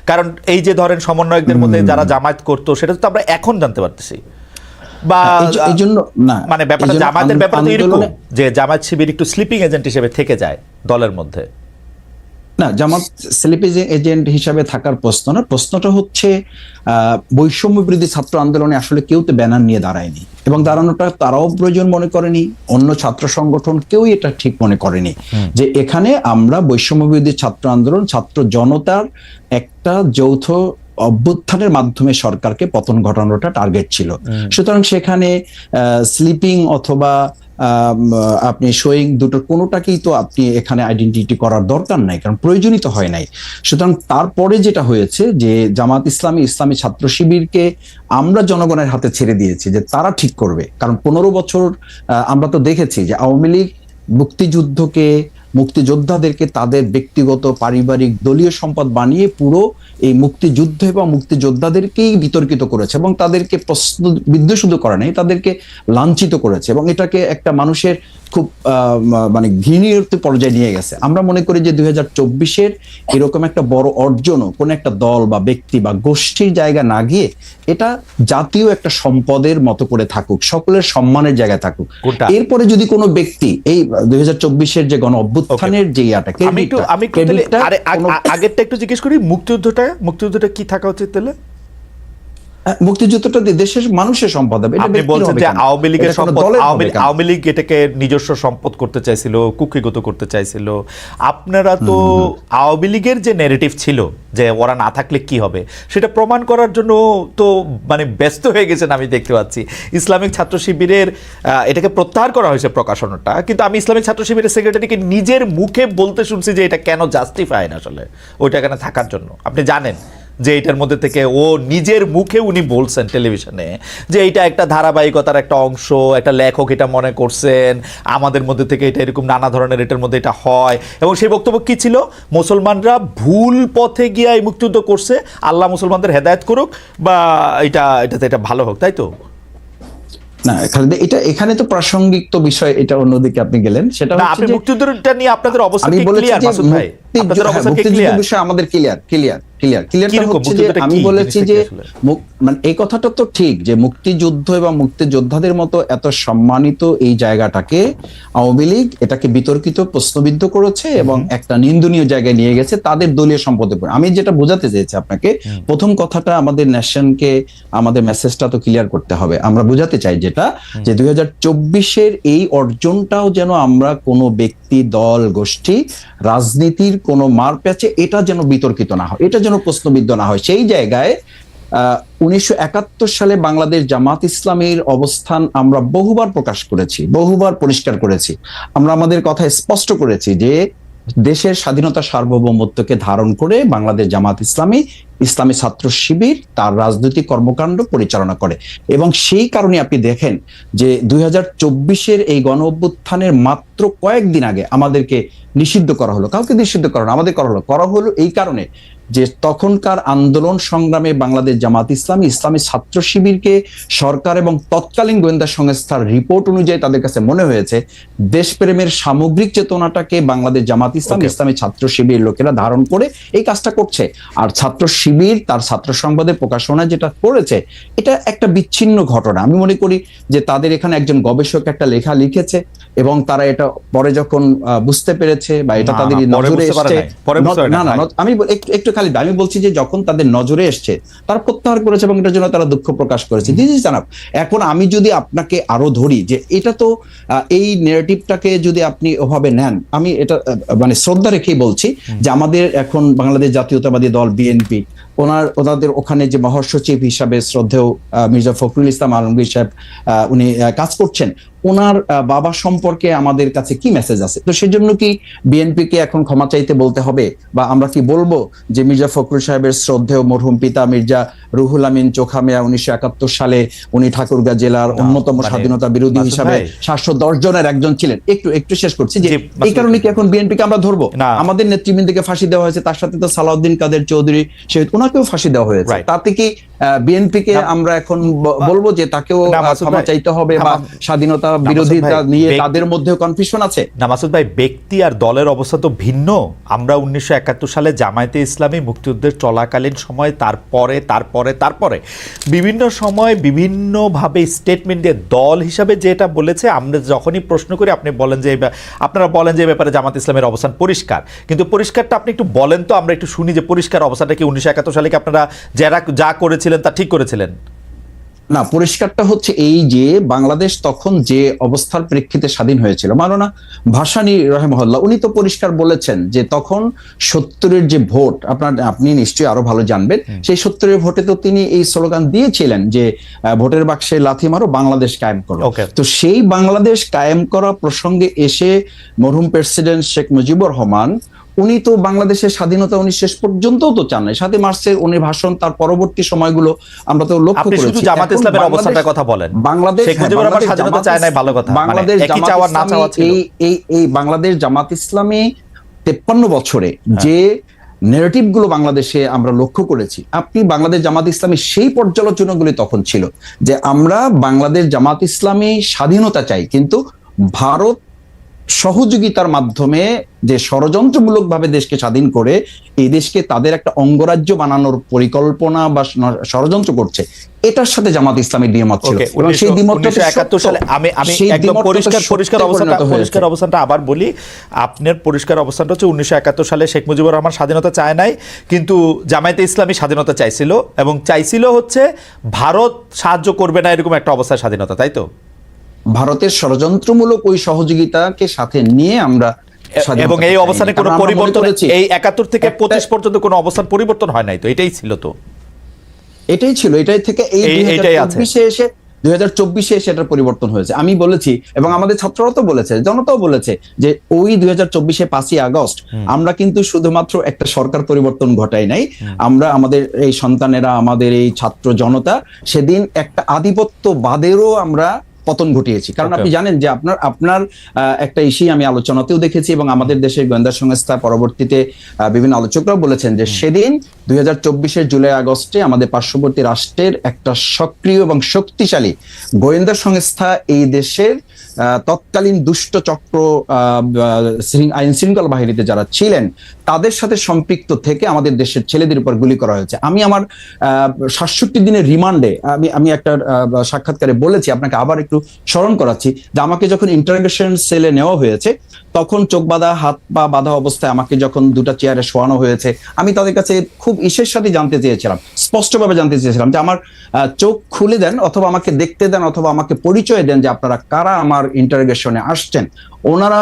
কারণ এই যে ধরেন সমন্বয়কদের মধ্যে যারা জামায়াত করতো সেটা তো আমরা এখন জানতে পারতেছি। বা এই জন্য না, মানে ব্যাপারটা জামাতের ব্যাপারটা এরকম যে জামায়াত শিবির একটু স্লিপিং এজেন্ট হিসেবে থেকে যায় দলের মধ্যে। না, জামাত স্লিপিং এজেন্ট হিসাবে থাকার প্রশ্ন না, প্রশ্নটা হচ্ছে বৈষম্য বিরোধী ছাত্র আন্দোলনে আসলে কেউ তো ব্যানার নিয়ে দাঁড়ায়নি, এবং দাঁড়ানোটা তারাও প্রয়োজন মনে করেনি, অন্য ছাত্র সংগঠন কেউই এটা ঠিক মনে করেনি যে এখানে আমরা বৈষম্য বিরোধী ছাত্র আন্দোলন, ছাত্র জনতার একটা যৌথ অভ্যুত্থানের মাধ্যমে সরকারকে পতন ঘটানোটা টার্গেট ছিল। সুতরাং সেখানে স্লিপিং অথবা আপনি শোয়িং দুটোর কোনোটাকেই তো আপনি এখানে আইডেন্টিটি করার দরকার নাই, কারণ প্রয়োজনীয় তো হয় নাই। সুতরাং তারপরে যেটা হয়েছে যে জামাত ইসলামী, ইসলামী ছাত্র শিবিরকে আমরা জনগণের হাতে ছেড়ে দিয়েছি যে তারা ঠিক করবে। কারণ 15 বছর আমরা তো দেখেছি যে আওয়ামী লীগ মুক্তিযুদ্ধকে, মুক্তিযোদ্ধাদেরকে তাদের ব্যক্তিগত, পারিবারিক, দলীয় সম্পদ বানিয়ে পুরো এই মুক্তিযুদ্ধ এবং মুক্তিযোদ্ধাদেরকেই বিতর্কিত করেছে, এবং তাদেরকে প্রশ্নবিদ্ধ শুধু করে নাই, তাদেরকে লাঞ্ছিত করেছে, এবং এটাকে একটা মানুষের খুব মানে ঘৃণীয় পর্যায়ে নিয়ে গেছে। আমরা মনে করি যে 2024-এর এরকম একটা বড় অর্জনও কোন একটা দল বা ব্যক্তি বা গোষ্ঠীর জায়গা না গিয়ে এটা জাতীয় একটা সম্পদের মতো করে থাকুক, সকলের সম্মানের জায়গায় থাকুক। এরপরে যদি কোনো ব্যক্তি এই 2024-এর যে গণ অভ্যুত্থানের যে ইয়াটাকে, আমি আগেরটা একটু জিজ্ঞেস করি, মুক্তিযুদ্ধটা কি থাকা উচিত তাহলে? মুক্তিযুদ্ধটা দেশের মানুষের সম্পদ হবে। আপনি বলছেন যে আওয়ামী লীগের সম্পদ, আওয়ামী লীগ এটাকে নিজস্ব সম্পদ করতে চাইছিল, কুক্ষিগত করতে চাইছিল। আপনারা তো আওয়ামী লীগের যে ন্যারেটিভ ছিল যে ওরা না থাকলে কি হবে, সেটা প্রমাণ করার জন্য তো মানে ব্যস্ত হয়ে গেছেন আমি দেখতে পাচ্ছি। ইসলামিক ছাত্র শিবিরের এটাকে প্রত্যাহার করা হয়েছে প্রকাশনাটা, কিন্তু আমি ইসলামিক ছাত্র শিবিরের সেক্রেটারিকে নিজের মুখে বলতে শুনছি যে এটা কেন জাস্টিফাই না আসলে ওইটা এখানে থাকার জন্য। আপনি জানেন যে এটার মধ্যে থেকে ও নিজের মুখে উনি বলছেন টেলিভিশনে যে এটা একটা ধারাবাহিকতার একটা অংশ, একটা লেখক এটা মনে করছেন, আমাদের মধ্যে থেকে এটা এরকম নানা ধরনের এটার মধ্যে এটা হয়। এবং সেই বক্তব্য কি ছিল? মুসলমানরা ভুল পথে গিয়ে এই মুক্তিযুদ্ধ করছে, আল্লাহ মুসলমানদের হেদায়েত করুক বা এটাতে এটা ভালো হোক, তাই তো? না, এটা এখানে তো প্রাসঙ্গিক তো বিষয়, এটা অন্যদিকে আপনি গেলেন। সেটা হচ্ছে আপনি মুক্তিযুদ্ধটা নিয়ে আপনাদের অবস্থা কি ক্লিয়ার মাসুদ ভাই? আপনাদের অবস্থা কি ক্লিয়ার? বিষয় আমাদের ক্লিয়ারটা হচ্ছে যে আমি বলেছি যে মানে এই কথাটা তো ঠিক যে মুক্তিযুদ্ধ এবং মুক্তিযোদ্ধাদের মতো এত সম্মানিত এই জায়গাটাকে আওয়ামী লীগ এটাকে বিতর্কিত, প্রশ্নবিদ্ধ করেছে এবং একটা নিন্দনীয় জায়গায় নিয়ে গেছে তাদের দলীয় সম্পদের উপর। আমি যেটা বোঝাতে চেয়েছি আপনাকে, প্রথম কথাটা আমাদের ন্যাশনকে, আমাদের মেসেজটা তো ক্লিয়ার করতে হবে। আমরা বোঝাতে চাই যেটা যে 2024-এর এই অর্জনটাও যেন আমরা কোনো ব্যক্তি, দল, গোষ্ঠী, রাজনীতির কোনো মার প্যাচে এটা যেন বিতর্কিত না হয়, এটা যেন প্রশ্নবিদ্ধ না হয়। সেই জায়গায় 1971 সালে বাংলাদেশ জামাত ইসলামীর অবস্থান আমরা বহুবার প্রকাশ করেছি, বহুবার পরিষ্কার করেছি। আমরা আমাদের কথা স্পষ্ট করেছি যে দেশের স্বাধীনতা, সার্বভৌমত্বকে ধারণ করে বাংলাদেশ জামাত ইসলামী, ইসলামী ছাত্র শিবির তার রাজনৈতিক কর্মকাণ্ড পরিচালনা করে। এবং সেই কারণে আপনি দেখেন যে 2024-এর এই গণ অভ্যুত্থানের মাত্র কয়েকদিন আগে আমাদেরকে নিষিদ্ধ করা হলো। কাউকে নিষিদ্ধ করা না, আমাদের করা হলো এই কারণে যে তখনকার আন্দোলন সংগ্রামে বাংলাদেশ জামাত ইসলামী, ইসলামী ছাত্র শিবিরকে সরকার এবং তৎকালীন গোয়েন্দা সংস্থার রিপোর্ট অনুযায়ী তাদের কাছে মনে হয়েছে দেশপ্রেমের সামগ্রিক চেতনাটাকে বাংলাদেশ জামাত ইসলামী, ইসলামী ছাত্র শিবির লোকেরা ধারণ করে এই কাজটা করছে। আর ছাত্র শিবির তার ছাত্র সংবাদের প্রকাশনা যেটা করেছে এটা একটা বিচ্ছিন্ন ঘটনা। আমি মনে করি যে তাদের এখানে একজন গবেষক একটা লেখা লিখেছে এবং তারা এটা পরে যখন বুঝতে পেরেছে বা এটা তাদের নজরে এসেছে, না আমি একটু খালিদ, আমি বলছি যে যখন তাদের নজরে এসছে তারা প্রত্যাহার করেছে এবং এটার জন্য তারা দুঃখ প্রকাশ করেছে। This is enough. এখন আমি যদি আপনাকে আরো ধরি যে এটা তো এই নেগেটিভটাকে যদি আপনি ওভাবে নেন, আমি এটা মানে শ্রদ্ধা রেখেই বলছি যে আমাদের এখন বাংলাদেশ জাতীয়তাবাদী দল বিএনপি ওনাদের ওখানে যে মহাসচিব হিসাবে শ্রদ্ধেয় মির্জা ফখরুল ইসলাম আলমগীর সাহেব উনি কাজ করছেন, ওনার বাবা সম্পর্কে আমাদের কাছে কি মেসেজ আছে? তো সেজন্য কি বিএনপি কে এখন ক্ষমা চাইতে বলতে হবে, বা আমরা কি বলবো যে মির্জা ফখরুল সাহেবের শ্রদ্ধেয় মরহুম পিতা মির্জা রুহুল আমিন চোখা মিয়া 1971 সালে উনি ঠাকুরগাঁ জেলার অন্যতম স্বাধীনতা বিরোধী হিসাবে 710 জনের একজন ছিলেন। একটু শেষ করছি যে এই কারণে কি এখন বিএনপি কে আমরা ধরবো? আমাদের নেতৃবৃন্দকে ফাঁসি দেওয়া হয়েছে, তার সাথে তো সালাউদ্দিন কাদের চৌধুরী শহীদ, ওনাকেও ফাঁসি দেওয়া হয়েছে। তাতে কি বিএনপি কে আমরা এখন বলবো যে তাকেও ক্ষমা চাইতে হবে, বা স্বাধীনতা বিরোধিতা নিয়ে তাদের মধ্যেও কনফিউশন আছে? না মাসুদ ভাই, ব্যক্তি আর দলের অবস্থা তো ভিন্ন। আমরা 1971 সালে জামায়াতে ইসলামী মুক্তিযুদ্ধের চলাকালীন সময়, তারপরে বিভিন্ন সময় বিভিন্নভাবে স্টেটমেন্ট দিয়ে দল হিসাবে যেটা বলেছে, আমরা যখনই প্রশ্ন করি আপনারা বলেন যে ব্যাপারে জামাত ইসলামের অবস্থান পরিষ্কার, কিন্তু পরিষ্কারটা আপনি একটু বলেন তো, আমরা একটু শুনি যে পরিষ্কার অবস্থাটা কি 1971 সালে কি আপনারা যা করেছিলেন তা ঠিক করেছিলেন? না, পরিষ্কারটা হচ্ছে এই যে বাংলাদেশ তখন যে অবস্থার প্রেক্ষিতে স্বাধীন হয়েছিল, মাওলানা ভাসানী রাহিমাহুল্লাহ উনি তো পরিষ্কার বলেছেন যে তখন 70-এর যে ভোট, আপনি নিশ্চয়ই আরো ভালো জানবেন, সেই 70-এর ভোটে তো তিনি এই স্লোগান দিয়েছিলেন যে ভোটের বাক্সে লাথি মারো, বাংলাদেশ কায়েম করো। তো সেই বাংলাদেশ কায়েম করা প্রসঙ্গে এসে মরহুম প্রেসিডেন্ট শেখ মুজিবুর রহমান উনি তো বাংলাদেশের স্বাধীনতা উনি শেষ পর্যন্ত তো চান নাই। 7 মার্চের উনি ভাষণ, তার পরবর্তী সময়গুলো আমরা তো লক্ষ্য করেছি। আপনি শুধু জামাত ইসলামের অবস্থাটার কথা বলেন, বাংলাদেশ শেখ মুজিবুর রহমান স্বাধীনতা চায় নাই, ভালো কথা, বাংলাদেশ একই চাওয়া না চাওয়া ছিল। এই বাংলাদেশ জামাত ইসলামী 53 বছরে যে নেগেটিভ গুলো বাংলাদেশে আমরা লক্ষ্য করেছি, আপনি বাংলাদেশ জামাত ইসলামী সেই পর্যালোচনাগুলি তখন ছিল যে আমরা বাংলাদেশ জামাত ইসলামী স্বাধীনতা চাই, কিন্তু ভারত সহযোগিতার মাধ্যমে যে ষড়যন্ত্রমূলক ভাবে দেশকে স্বাধীন করে এই দেশকে তাদের একটা অঙ্গরাজ্য বানানোর পরিকল্পনা বা ষড়যন্ত্র করছে, এটার সাথে জামাত ইসলামের দ্বিমত ছিল। এবং সেই দ্বিমতটা 1971 সালে আমি একদম পরিষ্কার অবস্থানটা আবার বলি, আপনার পরিষ্কার অবস্থানটা হচ্ছে 1971 সালে শেখ মুজিবুর রহমান স্বাধীনতা চায় নাই, কিন্তু জামায়াতে ইসলামী স্বাধীনতা চাইছিল, এবং চাইছিল হচ্ছে ভারত সাহায্য করবে না এরকম একটা অবস্থায় স্বাধীনতা, তাই তো? ভারতের ষড়যন্ত্রমূলক ওই সহযোগিতাকে সাথে নিয়ে আমরা, এবং এই অবস্থানে কোনো পরিবর্তন, এই 71 থেকে 25 পর্যন্ত কোনো অবস্থান পরিবর্তন হয় নাই, তো এটাই ছিল, তো এটাই ছিল, এটাই থেকে এই 2024-এ এসে এটার পরিবর্তন হয়েছে। আমি বলেছি এবং আমাদের ছাত্ররা তো বলেছে, জনতাও বলেছে যে ওই 2024-এ 5ই আগস্ট আমরা কিন্তু শুধুমাত্র একটা সরকার পরিবর্তন ঘটাই নাই, আমরা আমাদের এই সন্তানেরা, আমাদের এই ছাত্র জনতা সেদিন একটা আধিপত্যবাদেরও আমরা পতন ঘটিয়েছি। কারণ আপনি জানেন যে আপনার একটা ইস্যু আমি আলোচনাতেও দেখেছি, এবং আমাদের দেশের গোয়েন্দা সংস্থা পরবর্তীতে বিভিন্ন আলোচকরাও বলেছেন যে সেদিন 2024-এর জুলাই আগস্টে আমাদের পার্শ্ববর্তী রাষ্ট্রের একটা সক্রিয় এবং শক্তিশালী গোয়েন্দা সংস্থা এই দেশের তৎকালীন দুষ্ট চক্র আইন শৃঙ্খলা বাহিনীতে যারা ছিলেন তাদের সাথে সম্পৃক্ত থেকে আমাদের দেশের ছেলেদের উপর গুলি করা হয়েছে। আমি আমার 67 দিনের রিমান্ডে আমি একটা সাক্ষাৎকারে বলেছি, আপনাকে আবার একটু স্মরণ করাচ্ছি, যে আমাকে যখন ইন্টারোগেশন সেলে নেওয়া হয়েছে তখন চোখ বাঁধা, হাত পা বাঁধা অবস্থায় আমাকে যখন দুটা চেয়ারে শোয়ানো হয়েছে, আমি তাদের কাছে খুব ইসের সাথে জানতে চেয়েছিলাম, স্পষ্টভাবে জানতে চেয়েছিলাম যে আমার চোখ খুলে দেন, অথবা আমাকে দেখতে দেন, অথবা আমাকে পরিচয় দেন যে আপনারা কারা আমার ইন্টারোগেশনে আসছেন। ওনারা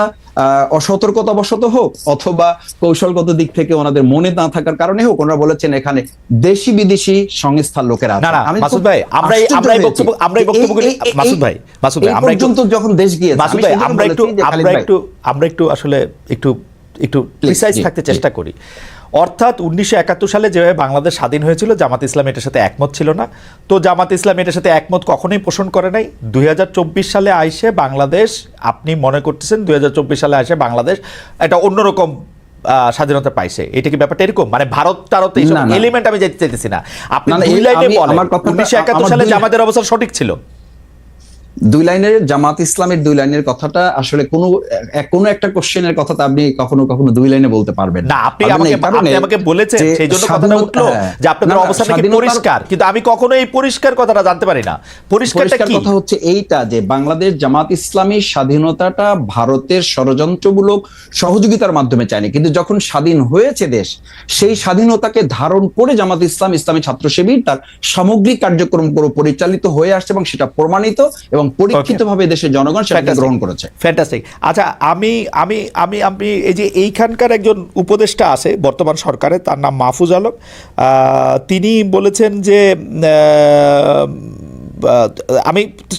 অসতর্কতাবশত হোক অথবা কৌশলগত দিক থেকে ওনাদের মনে না থাকার কারণে হোক, ওনারা বলেছেন এখানে দেশি বিদেশি সংস্থার লোকেরা আছে। মাসুদ ভাই, যখন দেশ গিয়ে আমরা একটু আসলে একটু প্রিসাইজ থাকতে চেষ্টা করি। অর্থাৎ 1971 সালে যেভাবে বাংলাদেশ স্বাধীন হয়েছিল, জামাত ইসলাম এটার সাথে একমত ছিল না, তো জামাত ইসলাম এটার সাথে একমত কখনোই পোষণ করে নাই। 2024 সালে আইসে বাংলাদেশ, আপনি মনে করতেছেন 2024 সালে আইসে বাংলাদেশ একটা অন্যরকম স্বাধীনতা পাইছে, এটা কি ব্যাপারটা এরকম? মানে ভারত এলিমেন্ট আমি যেতে চাইতেছি না, আপনি দুই লাইনে বলেন 1971 সালে জামাতের অবস্থা সঠিক ছিল। দুই লাইনের জামাত ইসলামের দুই লাইনের কথাটা আসলে কোনো একটা কোশ্চেনের কথা তো আপনি কখনো কখনো দুই লাইনে বলতে পারবেন না। আপনি আমাকে বলেছেন, সেই জন্য কথাটা উঠলো যে আপনাদের অবস্থান কি পরিষ্কার, কিন্তু আমি কখনো এই পরিষ্কার কথাটা জানতে পারি না। পরিষ্কারটা কি? কথা হচ্ছে এইটা যে বাংলাদেশ জামাত ইসলামী স্বাধীনতাটা ভারতের ষড়যন্ত্রমূলক সহযোগিতার মাধ্যমে চায়নি, কিন্তু যখন স্বাধীন হয়েছে দেশ, সেই স্বাধীনতাকে ধারণ করে জামাত ইসলাম, ইসলামী ছাত্র শিবির তার সামগ্রিক কার্যক্রম পরিচালিত হয়ে আসছে এবং সেটা প্রমাণিত এবং পরীক্ষিতভাবে দেশের জনগণ সেটাকে গ্রহণ করেছে। ফ্যান্টাস্টিক। আচ্ছা, আমি আমি আমি আমি এই যে এইখানকার একজন উপদেষ্টা আছে বর্তমান সরকারে, তার নাম মাহফুজ আলম, তিনি বলেছেন যে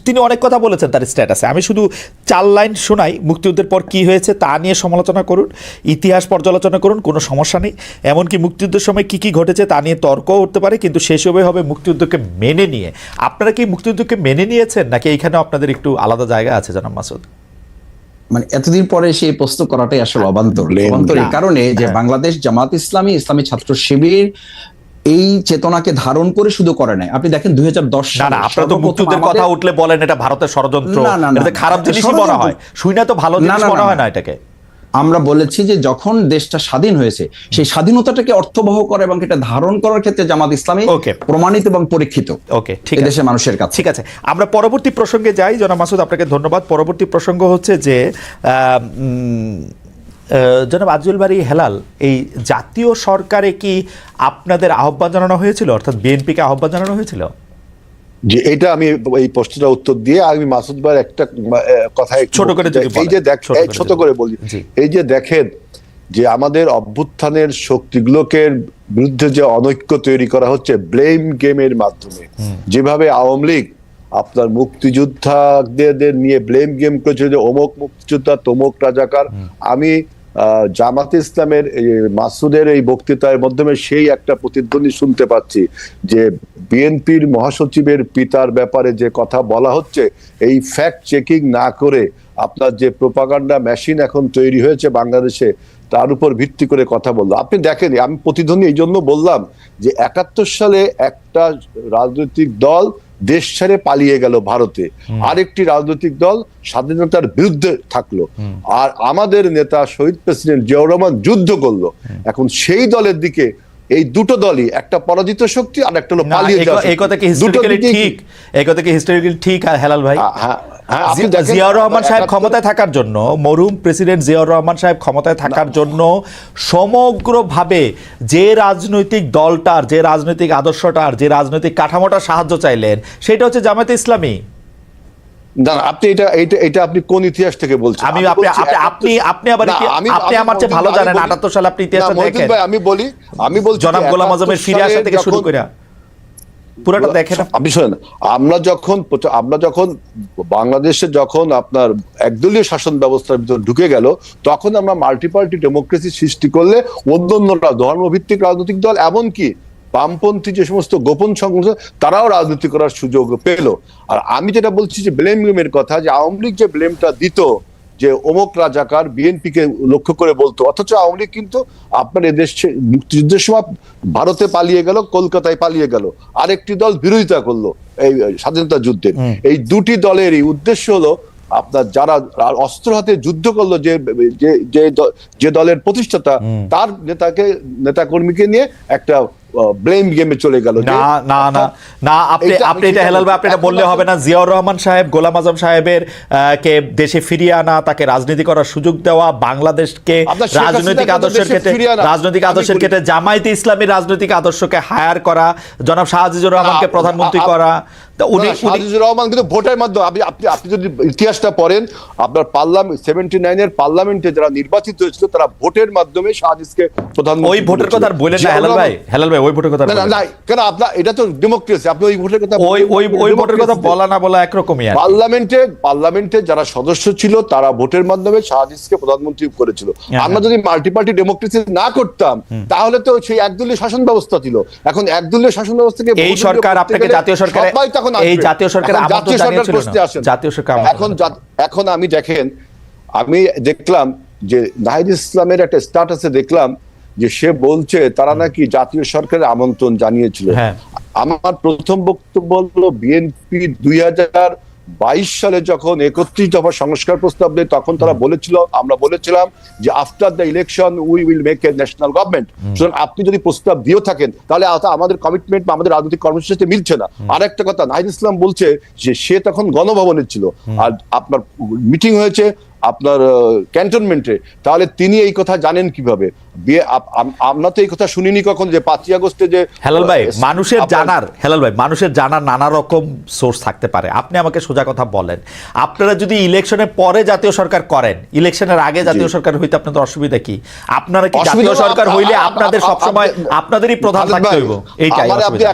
তিনি অনেক কথা বলেছেন তার স্ট্যাটাসে। আমি শুধু 4 লাইন শোনাই। মুক্তিযুদ্ধের পর কি হয়েছে তা নিয়ে সমালোচনা করুন, ইতিহাস পর্যালোচনা করুন, কোনো সমস্যা নেই। এমনকি মুক্তিযুদ্ধের সময় কি কি ঘটেছে তা নিয়ে তর্কও উঠতে পারে, কিন্তু সেসবে হবে মুক্তিযুদ্ধকে মেনে নিয়ে। আপনারা কি মুক্তিযুদ্ধকে মেনে নিয়েছেন, নাকি এইখানে আপনাদের একটু আলাদা জায়গা আছে জনাব মাসুদ? মানে এতদিন পরে সেই প্রশ্ন করাটাই আসলে অবান্তর এই কারণে যে বাংলাদেশ জামাত ইসলামী, ইসলামী ছাত্র শিবির এই চেতনাকে ধারণ করে শুধু করে নাই। আপনি দেখেন 2010 সালে আপনারা তো মুক্তিযুদ্ধের কথা উঠলে বলেন এটা ভারতের ষড়যন্ত্র, এটা খারাপ জিনিসই মনে হয়, শুই না তো ভালো জিনিস মনে হয় না এটাকে। আমরা বলেছি যে যখন দেশটা স্বাধীন হয়েছে, সেই স্বাধীনতাটাকে অর্থবহ করে এবং এটা ধারণ করার ক্ষেত্রে জামাত ইসলামী প্রমাণিত এবং পরীক্ষিত। ওকে, ঠিক আছে, দেশের মানুষের কাছে। ঠিক আছে, আমরা পরবর্তী প্রসঙ্গে যাই। জনাব মাসুদ, আপনাকে ধন্যবাদ। পরবর্তী প্রসঙ্গ হচ্ছে যে জনাব আজজুল বারী হেলাল, এই জাতীয় সরকারে কি আপনাদের আহ্বান জানানো হয়েছিল, অর্থাৎ বিএনপিকে আহ্বান জানানো হয়েছিল? যে এটা আমি এই প্রশ্নটা উত্তর দিয়ে আমি মাসুদ ভাইয়ের একটা কথা ছোট করে ছোট করে বলি। এই যে দেখেন যে আমাদের অভ্যুত্থানের শক্তিগুলোকে বিরুদ্ধে যে অনৈক্য তৈরি করা হচ্ছে ব্লেম গেমের মাধ্যমে, যেভাবে আওয়ামী লীগ আপনার মুক্তিযোদ্ধাদের নিয়ে ব্লেম গেম করেছিল যে অমুক মুক্তিযোদ্ধা তমুক রাজাকার, আমি জামাতে ইসলামের মাসুদের এই বক্তৃতার মাধ্যমে সেই একটা প্রতিধ্বনি শুনতে পাচ্ছি যে বিএনপির মহাসচিবের পিতার ব্যাপারে যে কথা বলা হচ্ছে, এই ফ্যাক্ট চেকিং না করে আপনার যে প্রোপাগান্ডা মেশিন এখন তৈরি হয়েছে বাংলাদেশে, তার উপর ভিত্তি করে কথা বললো। আপনি দেখেন, আমি প্রতিধ্বনি এই জন্য বললাম যে 71 সালে একটা রাজনৈতিক দল দেশ ছেড়ে পালিয়ে গেল ভারতে, আরেকটি রাজনৈতিক দল স্বাধীনতার বিরুদ্ধে থাকলো, আর আমাদের নেতা শহীদ প্রেসিডেন্ট জিয়াউর রহমান যুদ্ধ করলো। এখন সেই দলের দিকে এই দুটো দলই, একটা পরাজিত শক্তি আর একটা হলো পালিয়ে যাওয়া। এই কথা কি হিস্টোরিক্যালি ঠিক? এই কথা কি হিস্টোরিক্যালি ঠিক হেলাল ভাই? জিয়াউর রহমান সাহেব ক্ষমতায় থাকার জন্য, মরহুম প্রেসিডেন্ট জিয়াউর রহমান সাহেব ক্ষমতায় থাকার জন্য সমগ্রভাবে যে রাজনৈতিক দলটার, যে রাজনৈতিক আদর্শটার, যে রাজনৈতিক কাঠামোটার সাহায্য চাইলেন, সেটা হচ্ছে জামায়াতে ইসলামী। আপনি এটা আপনি কোন ইতিহাস থেকে বলছেন? আপনি আমার চেয়ে ভালো জানেন। 78 সালে আপনি ইতিহাস দেখেন। আমি বলছি জনাব গোলাম আজমের ফিরে আসা থেকে শুরু করে পুরোটা দেখেন। আপনি শোনেন, আমরা যখন বাংলাদেশে যখন আপনার একদলীয় শাসন ব্যবস্থার ভিতর ঢুকে গেল, তখন আমরা মাল্টিপার্টি ডেমোক্রেসি সৃষ্টি করলে অন্যান্যরা ধর্মভিত্তিক রাজনৈতিক দল, এমনকি বামপন্থী যে সমস্ত গোপন সংগঠন, তারাও রাজনীতি করার সুযোগ পেল। আর আমি যেটা বলছি যে ব্লেম গেমের কথা, যে আওয়ামী লীগ যে ব্লেমটা দিত যে অমুক রাজাকার, বিএনপিকে লক্ষ্য করে বলতো, অথচ আওয়ামী লীগ কিন্তু আপনার এদেশ মুক্তিযুদ্ধের সময় ভারতে পালিয়ে গেল, কলকাতায় পালিয়ে গেল, আরেকটি দল বিরোধিতা করলো এই স্বাধীনতা যুদ্ধের। এই দুটি দলেরই উদ্দেশ্য হলো আপনার যারা অস্ত্র হাতে যুদ্ধ করলো, যে দলের প্রতিষ্ঠাতা, তার নেতাকর্মীকে নিয়ে একটা ব্লেম গেমে চলে গেল। আপনি এটা হেলাল ভাই, আপনি এটা বললে হবে না। জিয়াউর রহমান সাহেব, গোলাম আজম সাহেবের কে দেশে ফিরিয়ে আনা, তাকে রাজনীতি করার সুযোগ দেওয়া, বাংলাদেশকে রাজনৈতিক আদর্শের ক্ষেত্রে জামায়াতে ইসলামীর রাজনৈতিক আদর্শকে হায়ার করা, জনাব শাহ আজিজুর রহমানকে প্রধানমন্ত্রী করা। আজিজুর রহমান কিন্তু ভোটের মাধ্যমে, আপনি যদি ইতিহাসটা পড়েন, আপনার 79 পার্লামেন্টে যারা নির্বাচিত হয়েছিল, তারা ভোটের মাধ্যমে শাহজিজকে প্রধানমন্ত্রী। ওই ভোটের কথা বলেন না হেলাল ভাই। ওই ভোটের কথা না, কেন আপনার এটা তো ডেমোক্রেসি, আপনি ওই ভোটের কথা, ওই ভোটের কথা বলা না বলা একরকমই। পার্লামেন্টে যারা সদস্য ছিল, তারা ভোটের মাধ্যমে শাহজিজকে প্রধানমন্ত্রী করেছিল। আমরা যদি মাল্টিপার্টি ডেমোক্রেসি না করতাম, তাহলে তো সেই একদলীয় শাসন ব্যবস্থা ছিল। এখন একদলীয় শাসন ব্যবস্থাকে এই সরকার আপনাকে জাতীয় সরকার, এই জাতীয় সরকার আমন্ত্রণ জানিয়েছিল না, জাতীয় সরকার এখন আমি দেখলাম যে নাহিদ ইসলামের একটা স্ট্যাটাসে দেখলাম যে সে বলছে তারা নাকি জাতীয় সরকারের আমন্ত্রণ জানিয়েছিল। আমার প্রথম বক্তব্য হলো, বিএনপি 22 সালে যখন 31 দফা সংস্কার প্রস্তাব দেয় তখন তারা বলেছিল, আমরা বলেছিলাম যে after the election we will make a national government. সুতরাং আপনি যদি প্রস্তাব দিয়েও থাকেন তাহলে আমাদের কমিটমেন্ট বা আমাদের রাজনৈতিক কর্মসূচির সাথে মিলছে না। আর একটা কথা, নাহিদ ইসলাম বলছে যে সে তখন গণভবনে ছিল আর আপনার মিটিং হয়েছে আপনার ক্যান্টনমেন্টে, তাহলে তিনি এই কথা জানেন কিভাবে? আমরা তো এই কথা শুনিনি কখন যে 5ই আগস্টে যে হেলাল ভাই মানুষের জানার নানা রকম সোর্স থাকতে পারে। আপনি আমাকে সোজা কথা বলেন, আপনারা যদি ইলেকশনের পরে জাতীয় সরকার করেন, ইলেকশনের আগে জাতীয় সরকার হইতে আপনাদের অসুবিধা কি? আপনারা কি জাতীয় সরকার হইলে আপনাদের সবসময় আপনাদেরই প্রধান থাকতে হইব? এইটাই আপনি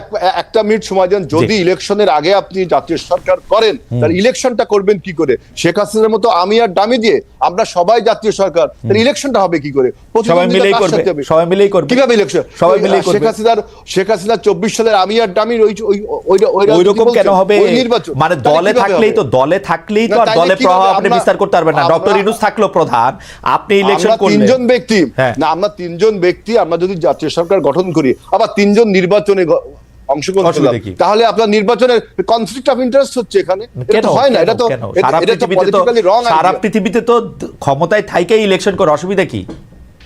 একটা মিনিট সময় দেন। যদি ইলেকশনের আগে আপনি জাতীয় সরকার করেন তাহলে ইলেকশনটা করবেন কি করে? শেখ হাসিনার মতো আমি আর ডামি দিয়ে আমরা সবাই জাতীয় সরকার, তাহলে ইলেকশনটা হবে কি করে? সবাই মিলেই করবে। কিভাবে ইলেকশন? শেখ হাসিনা 24 সালের আমি আর ডামির ওইরকম কেন হবে? মানে দলে থাকলেই তো আর দলে প্রভাব আপনি বিস্তার করতে পারবেন না। ডক্টর ইউনূস থাকলো প্রধান, আপনি ইলেকশন করলেন। আমরা তিনজন ব্যক্তি আমরা যদি জাতীয় সরকার গঠন করি, আবার তিনজন নির্বাচনে অংশগ্রহণ করলাম, তাহলে আপনার নির্বাচনের কনফ্লিক্ট অফ ইন্টারেস্ট হচ্ছে এখানে। এটা হয় না, এটা তো পলিটিক্যালি রং। সারা পৃথিবীতে তো ক্ষমতায় থাইকেই ইলেকশন করে, অসুবিধা কি?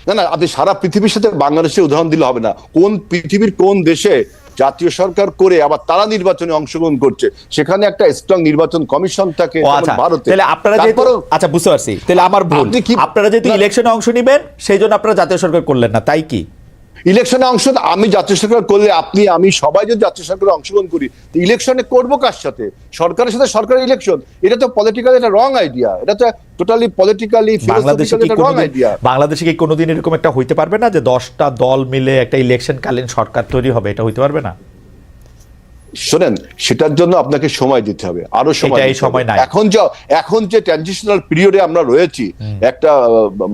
না, আপনি সারা পৃথিবীর সাথে বাংলাদেশের উদাহরণ দিলে হবে না। কোন পৃথিবীর কোন দেশে জাতীয় সরকার করে আবার তারা নির্বাচনে অংশগ্রহণ করছে, সেখানে একটা স্ট্রং নির্বাচন কমিশন থাকে ভারতে। তাহলে আপনারা যেহেতু, আচ্ছা বুঝতে পারছি, তাহলে আমার ভুল, আপনারা যেহেতু ইলেকশনে অংশ নেবেন সেই জন্য আপনারা জাতীয় সরকার করলেন না, তাই কি? ইলেকশনে অংশ আমি জাতীয় সরকার করলে আপনি আমি সবাই যদি জাতীয় সরকারে অংশগ্রহণ করি, ইলেকশনে করবো কার সাথে? সরকারের সাথে সরকারের ইলেকশন, এটা তো পলিটিক্যালি একটা রং আইডিয়া। এটা তো টোটালি পলিটিক্যালি রং আইডিয়া। বাংলাদেশে কি কোনোদিন এরকম একটা হইতে পারবে না যে 10টা দল মিলে একটা ইলেকশন কালীন সরকার তৈরি হবে? এটা হইতে পারবে না? শোনেন, সেটার জন্য আপনাকে সময় দিতে হবে, আরো সময় নাই। এখন যে ট্রানজিশনাল পিরিয়ডে আমরা রয়েছি, একটা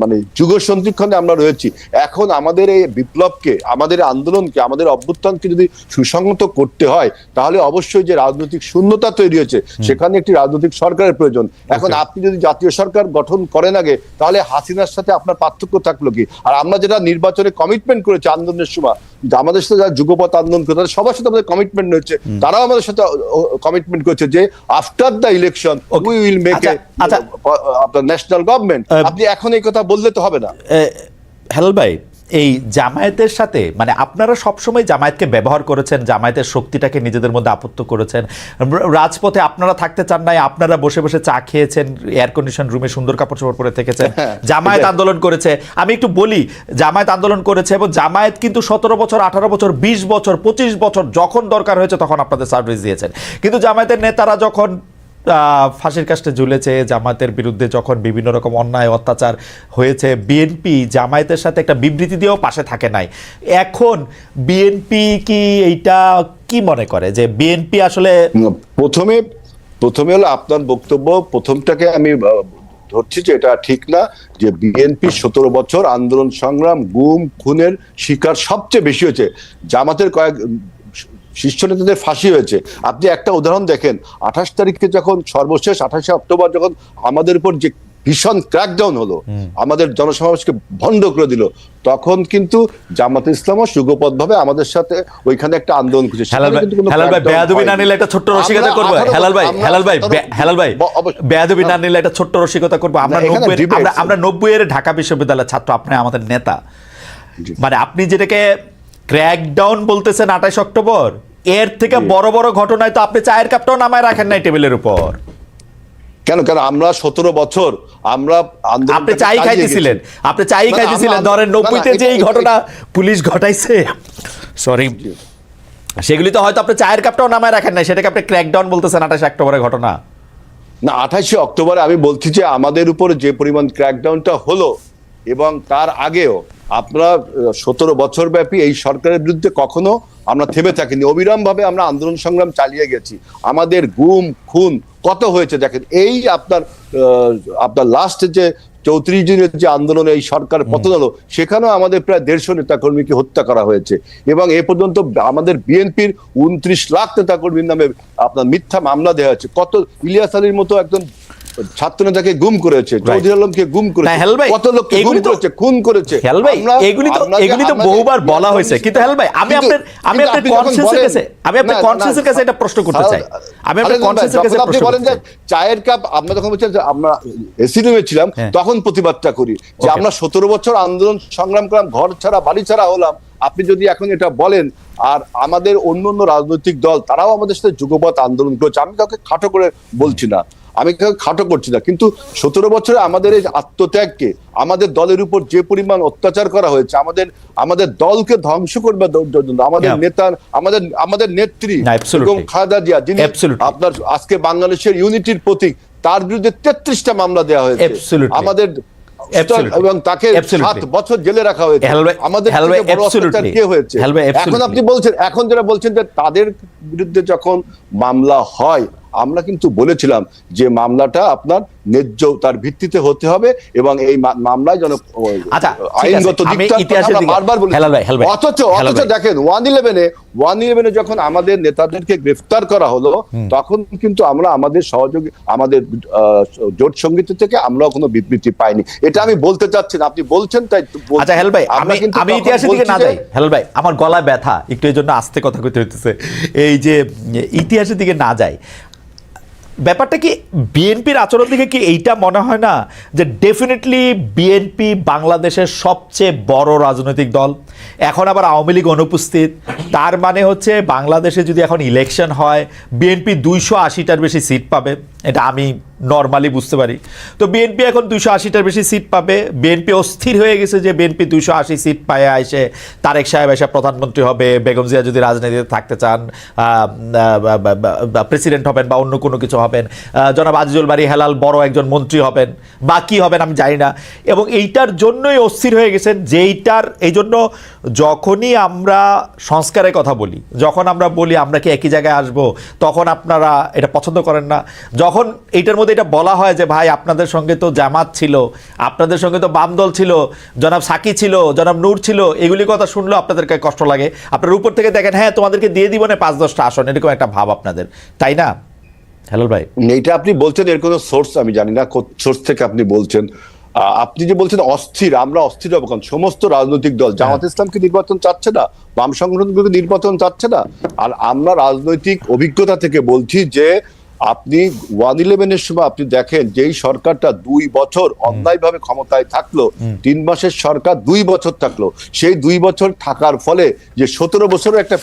মানে যুগ সন্ধিক্ষণে আমরা রয়েছি। এখন আমাদের এই বিপ্লবকে, আমাদের আন্দোলনকে, আমাদের অভ্যুত্থানকে যদি সুসংহত করতে হয়, তাহলে অবশ্যই যে রাজনৈতিক শূন্যতা তৈরি হয়েছে সেখানে একটি রাজনৈতিক সরকারের প্রয়োজন। এখন আপনি যদি জাতীয় সরকার গঠন করেন আগে, তাহলে হাসিনার সাথে আপনার পার্থক্য থাকলো কি? আর আমরা যেটা নির্বাচনে কমিটমেন্ট করেছি আন্দোলনের সময়, আমাদের সাথে যারা যুগপৎ আন্দোলন করে তাদের সবার সাথে আমাদের কমিটমেন্ট রয়েছে, তারাও আমাদের সাথে কমিটমেন্ট করেছে যে after the election we will make a national government. আপনি এখন এই কথা বললে তো হবে না। হেলাল ভাই, এই জামায়াতের সাথে মানে আপনারা সবসময় জামায়াতকে ব্যবহার করেছেন, জামায়াতের শক্তিটাকে নিজেদের মধ্যে আপত্তি করেছেন, রাজপথে আপনারা থাকতে চান নাই, আপনারা বসে বসে চা খেয়েছেন, এয়ার কন্ডিশন রুমে সুন্দর কাপড় চোপড় পরে থেকেছেন। জামায়াত আন্দোলন করেছে, আমি একটু বলি, জামায়াত আন্দোলন করেছে এবং জামায়াত কিন্তু 17 বছর 18 বছর 20 বছর 25 বছর যখন দরকার হয়েছে তখন আপনাদের সার্ভিস দিয়েছেন। কিন্তু জামায়াতের নেতারা যখন ফাঁসির কাস্টে ঝুলেছে, জামায়াতের বিরুদ্ধে যখন বিভিন্ন রকম অন্যায় অত্যাচার হয়েছে, বিএনপি জামায়াতের সাথে একটা বিবৃতি দিয়েও পাশে থাকে নাই। এখন বিএনপি কি এইটা কি মনে করে যে বিএনপি আসলে প্রথমে হলো আপনার বক্তব্য প্রথমটাকে আমি ধরছি যে এটা ঠিক না, যে বিএনপি 17 বছর আন্দোলন সংগ্রাম গুম খুনের শিকার সবচেয়ে বেশি হয়েছে, জামাতের কয়েক শীর্ষ নেতাদের ফাঁসি হয়েছে। আপনি একটা উদাহরণ দেখেন, 28 তারিখে যখন সর্বশেষ 28 অক্টোবর যখন আমাদের উপর যে ভীষণ ক্র্যাকডাউন হলো, আমাদের জনসমাবেশকে ভণ্ড করে দিল, তখন কিন্তু জামাতে ইসলামও যুগপৎভাবে আমাদের সাথে ওইখানে একটা আন্দোলন করেছে। হেলাল ভাই বেয়াদবি না নিলে একটা ছোট্ট রসিকতা করব। হেলাল ভাই বেয়াদবি না নিলে একটা ছোট্ট রসিকতা করব। আমরা 90 এর ঢাকা বিশ্ববিদ্যালয়ের ছাত্র, আপনি আমাদের নেতা, মানে আপনি যেটাকে ক্র্যাকডাউন বলতেছেন 28 অক্টোবর, এর থেকে বড় বড় ঘটনায় তো আপনি চায়ের কাপটাও নামায় রাখেন নাই টেবিলের উপর। কেন আমরা 17 বছর আমরা আপনি চাই খাইতেছিলেন, ধরেন 90-তে যে এই ঘটনা পুলিশ ঘটাইছে, সরি, সেগুলি তো হয়তো আপনি চায়ের কাপটাও নামায় রাখেন নাই, সেটাকে আপনি ক্র্যাকডাউন বলতেছেন 28 অক্টোবরের ঘটনা। না, 28 অক্টোবরে আমি বলছি যে আমাদের উপর যে পরিমাণ ক্র্যাকডাউনটা হলো এবং তার আগেও আপনারা 17 বছর ব্যাপী এই সরকারের বিরুদ্ধে কখনো আমরা থেমে থাকিনি, অবিরাম ভাবে আমরা আন্দোলন সংগ্রাম চালিয়ে গেছি। আমাদের গুম খুন কত হয়েছে দেখেন। এই আপনার লাস্ট যে 34 দিনের যে আন্দোলনে এই সরকার পতন হলো, সেখানেও আমাদের প্রায় 150 নেতাকর্মীকে হত্যা করা হয়েছে এবং এ পর্যন্ত আমাদের বিএনপির 29 লাখ নেতাকর্মীর নামে আপনার মিথ্যা মামলা দেওয়া হয়েছে। কত ইলিয়াস আলীর মতো একজন ছাত্রনেতাকে গুম করেছে, চৌধুরী আলমকে গুম করেছে, না, হেলাল ভাই, কত লোককে গুম এগুলি তো- করেছে, খুন করেছে। হেলাল ভাই, আমরা- এগুলি তো আমাদের- বহুবার বলা আমাদের- হয়েছে, কিন্তু হেলাল ভাই, আমি কিন্তু- আপনার কিন্তু আপনি যখন কনসেন্সের বলেন- কাছে, আমি আপনার না, কনসেন্সের কাছে এটা প্রশ্ন করতে চাই। আমি আপনার খালেদ ভাই, কনসেন্সের কাছে যখন আপনি প্রশ্ন বলেন করতে যে চাই। চায়ের কাপ, আমরা যখন বলছেন যে আমরা এসি রুমে ছিলাম, হ্যাঁ। তখন প্রতিবাদটা করি যে Okay. আমরা 17 বছর আন্দোলন সংগ্রাম করলাম, ঘর ছাড়া বাড়ি ছাড়া হলাম। আপনি যদি এখন এটা বলেন, আর আমাদের অন্য অন্য রাজনৈতিক দল তারাও আমাদের সাথে যুগপৎ আন্দোলন করেছে, আমি কাউকে খাটো করে বলছি না, আমি কাউকে খাটো করছি না, কিন্তু 17 বছরে আমাদের এই আত্মত্যাগকে, আমাদের দলের উপর যে পরিমাণ অত্যাচার করা হয়েছে, আমাদের দলকে ধ্বংস করবে জন্য আমাদের Yeah. নেতা, আমাদের নেত্রী না, absolutely. এবং খালেদা জিয়া, যিনি Absolutely. আপনার আজকে বাংলাদেশের ইউনিটির প্রতীক, তার বিরুদ্ধে 33টা মামলা দেওয়া হয়েছে। Absolutely. আমাদের Absolutely. এবং তাকে Absolutely. 7 বছর জেলে রাখা হয়েছে। হেলাল ভাই, আমাদের হেলাল ভাই, থেকে বড় অত্যাচার absolutely. কে হয়েছে? হেলাল ভাই, এখন absolutely. আপনি বলছেন, এখন যারা বলছেন যে তাদের বিরুদ্ধে যখন মামলা হয়, আমরা কিন্তু বলেছিলাম যে মামলাটা আপনার ন্যায্যতার ভিত্তিতে হতে হবে এবং এই মামলায় যেন আচ্ছা, ঠিক আছে। আইনগত আমি দিকটা ইতিহাসের আমরা দিকে- বারবার বলেছি। হেলাল ভাই, হেলাল ভাই, অথচ হেলাল ভাই। দেখেন 111-এ যখন আমাদের নেতাদেরকে গ্রেফতার করা হলো, তখন কিন্তু আমরা আমাদের সহযোগী, আমাদের জোট সঙ্গীত থেকে আমরাও কোনো বিবৃতি পাইনি। এটা আমি বলতে চাচ্ছি না, আপনি বলছেন তাই বলছি। আচ্ছা হেলাল ভাই, আমরা কিন্তু আমি তখন ইতিহাসের দিকে বলছি না যে- যাই। হেলাল ভাই, আমার গলায় ব্যথা, একটু এই জন্য আস্তে কথা কইতে হইতেছে। এই যে ইতিহাসের দিকে না যাই, ব্যাপারটা কি বিএনপির আচরণ দিকে কি এইটা মনে হয় না যে ডেফিনেটলি বিএনপি বাংলাদেশের সবচেয়ে বড় রাজনৈতিক দল, এখন আবার আওয়ামী লীগ অনুপস্থিত, তার মানে হচ্ছে বাংলাদেশে যদি এখন ইলেকশন হয় বিএনপি 280টার বেশি সিট পাবে, এটা আমি নর্মালি বুঝতে পারি। তো বিএনপি এখন 280টার বেশি সিট পাবে, বিএনপি অস্থির হয়ে গেছে যে বিএনপি 280 সিট পায়ে আসে তারেক সাহেব এসে প্রধানমন্ত্রী হবে, বেগম জিয়া যদি রাজনীতিতে থাকতে চান প্রেসিডেন্ট হবেন বা অন্য কোনো কিছু হবেন, জনাব আজিজুল বারী হেলাল বড় একজন মন্ত্রী হবেন বা কী হবেন আমি জানি না, এবং এইটার জন্যই অস্থির হয়ে গেছেন। যেইটার এই জন্য যখনই আমরা সংস্কারের কথা বলি, যখন আমরা বলি আমরা কি একই জায়গায় আসবো, তখন আপনারা এটা পছন্দ করেন না। যখন এইটার মধ্যে এটা বলা হয় যে ভাই আপনাদের সঙ্গে তো জামাত ছিল, আপনাদের সঙ্গে তো বাম দল ছিল, জনাব সাকি ছিল, জনাব নূর ছিল, এগুলি কথা শুনলেও আপনাদেরকে কষ্ট লাগে। আপনার উপর থেকে দেখেন হ্যাঁ তোমাদেরকে দিয়ে দিব না 5-10টা আসন, এরকম একটা ভাব আপনাদের, তাই না হেলাল ভাই? এইটা আপনি বলছেন, এর কোনো সোর্স আমি জানি না, সোর্স থেকে আপনি বলছেন। আপনি যে বলছেন অস্থির, আমরা অস্থির হবো কারণ সমস্ত রাজনৈতিক দল, জামাত ইসলামকে নির্বাচন চাচ্ছে না, বাম সংগঠনগুলোকে নির্বাচন চাচ্ছে না। আর আমরা রাজনৈতিক অভিজ্ঞতা থেকে বলছি যে আপনি 111-এর সময় আপনি দেখেন যেই সরকারটা 2 বছর অন্যায়ভাবে ক্ষমতায় থাকলো, 3 মাসের সরকার 2 বছর থাকলো, সেই 2 বছর থাকার ফলে যে 17 বছরের একটা